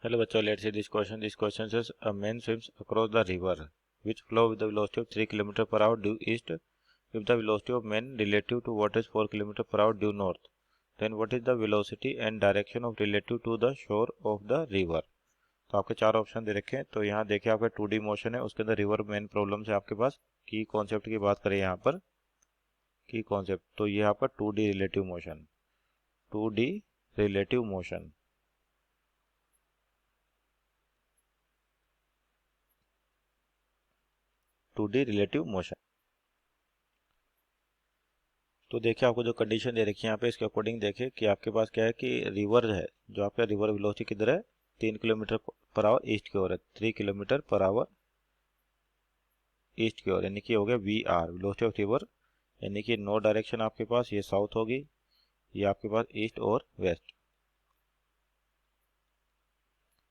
Hello bachcho, let's see this question. This question says a man swims across the river which flow with the velocity of 3 km per hour due east. If the velocity of man relative to water is 4 km per hour due north, then what is the velocity and direction of relative to the shore of the river? तो आपके चार option दे रखे हैं। तो यहाँ देखिए आपका 2D motion है, उसके अंदर रिवर मेन प्रॉब्लम से आपके पास की कॉन्सेप्ट की बात करें यहाँ पर की कॉन्सेप्ट, तो ये आपका 2D relative motion, 2D relative motion, 2D relative motion. तो देखिए आपको जो कंडीशन दे रखी है यहाँ पे, इसके अकॉर्डिंग देखिए कि आपके पास क्या है कि रिवर है, जो आपका रिवर वेलोसिटी किधर है, 3 किलोमीटर पर आवर ईस्ट की ओर है, 3 किलोमीटर पर आवर ईस्ट की ओर, यानी कि हो गया v r velocity of river, यानी कि नॉर्थ डायरेक्शन आपके पास ये साउथ होगी, ये आपके पास ईस्ट और वेस्ट।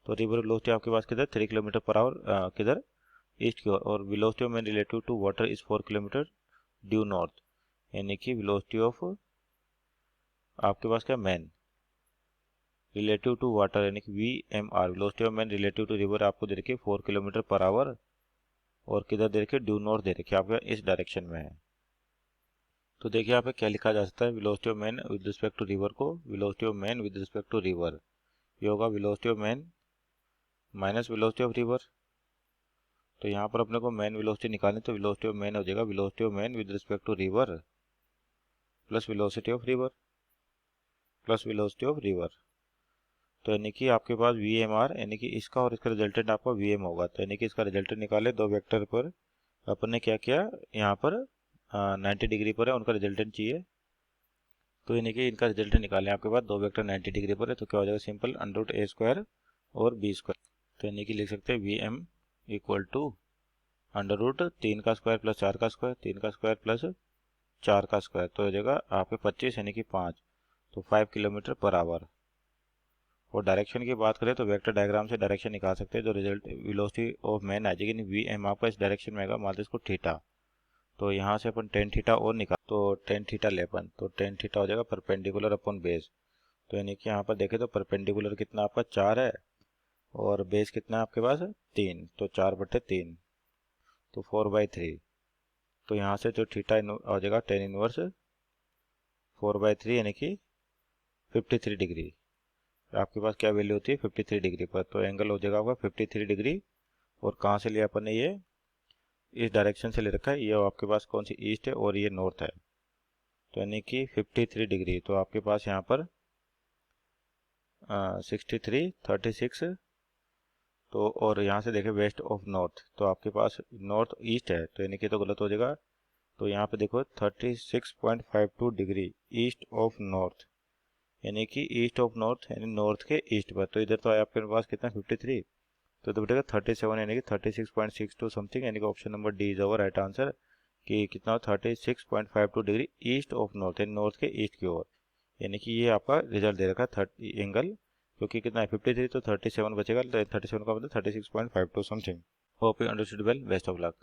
तो रिवर वेलोसिटी आपके पास किधर 3 किलोमीटर पर आवर किधर ईस्ट की ओर, और velocity of man relative to water is 4 kilometre due north, यानी कि वेलोसिटी ऑफ आपके पास क्या मैन रिलेटिव टू वाटर, यानी कि v m r velocity of man relative to river आपको दे रखी है 4 किलोमीटर पर आवर, और किधर दे रखी है, ड्यू नॉर्थ दे रखी है, आपका इस डायरेक्शन में है। तो देखिए यहाँ पे क्या लिखा जा सकता है, velocity of man with respect to river को velocity of man with respect to river, ये होगा velocity of man minus velocity of river. तो यहाँ पर अपने को मैन वेलोसिटी निकालनी, तो वेलोसिटी ऑफ मैन हो जाएगा velocity of man with respect to river plus velocity of river plus velocity of river. तो यानी कि आपके पास वी एम आर, यानी कि इसका और इसका रिजल्टेंट आपका वी एम होगा, तो यानी कि इसका रिजल्टेंट निकाले दो वेक्टर पर, अपन ने क्या किया यहाँ पर 90 डिग्री पर है, उनका रिजल्टेंट चाहिए, तो यानी कि इनका रिजल्टेंट निकालें, आपके पास दो वेक्टर 90 डिग्री पर है, तो क्या हो जाएगा सिंपल √a² और b², तो यानी कि लिख सकते हैं वी एम इक्वल टू √3 का स्क्वायर प्लस 4 का स्क्वायर, 3 का स्क्वायर प्लस 4 का स्क्वायर, तो हो जाएगा आपके 25 यानी कि 5, तो 5 किलोमीटर पर आवर। और डायरेक्शन की बात करें तो वेक्टर डायग्राम से डायरेक्शन निकाल सकते हैं, जो रिजल्ट वेलोसिटी ऑफ मैन आ जाएगी, वी एम आपका इस डायरेक्शन में आएगा, मान लो इसको थीटा, तो यहाँ से अपन टेन थीटा और निकाल, तो टेन थीटा ले अपन, तो टेन थीटा हो जाएगा परपेंडिकुलर अपॉन बेस, तो यानी कि यहाँ पर देखें तो परपेंडिकुलर कितना आपका 4 है, और बेस कितना है आपके पास 3, तो 4/3, तो 4/3, तो यहाँ से जो थीटा हो जाएगा टेन इनवर्स 4/3, यानी कि 53 डिग्री, आपके पास क्या वैल्यू होती है 53 डिग्री पर, तो एंगल हो जाएगा आपका 53 डिग्री। और कहाँ से लिया अपन ने, ये इस डायरेक्शन से ले रखा है, ये आपके पास कौन सी ईस्ट है और ये नॉर्थ है, तो यानी कि 53 डिग्री, तो आपके पास यहाँ पर 63 36, तो और यहाँ से देखें वेस्ट ऑफ नॉर्थ, तो आपके पास नॉर्थ ईस्ट है, तो यानी कि तो गलत हो जाएगा, तो यहाँ पे देखो 36.52 डिग्री ईस्ट ऑफ नॉर्थ, यानी कि ईस्ट ऑफ नॉर्थ यानी नॉर्थ के ईस्ट पर, तो इधर तो आया आपके पास कितना 53, तो बेटेगा 37 यानी कि 36.62 समथिंग, यानी कि option number D is our right answer, कि कितना 36.52 डिग्री ईस्ट ऑफ नॉर्थ यानी नॉर्थ के ईस्ट की ओर, यानी कि ये आपका रिजल्ट दे रखा है 30 एंगल, क्योंकि कितना है 53, तो 37 बचेगा, 37 का मतलब 36.52 something. Hope you understood well, best of luck.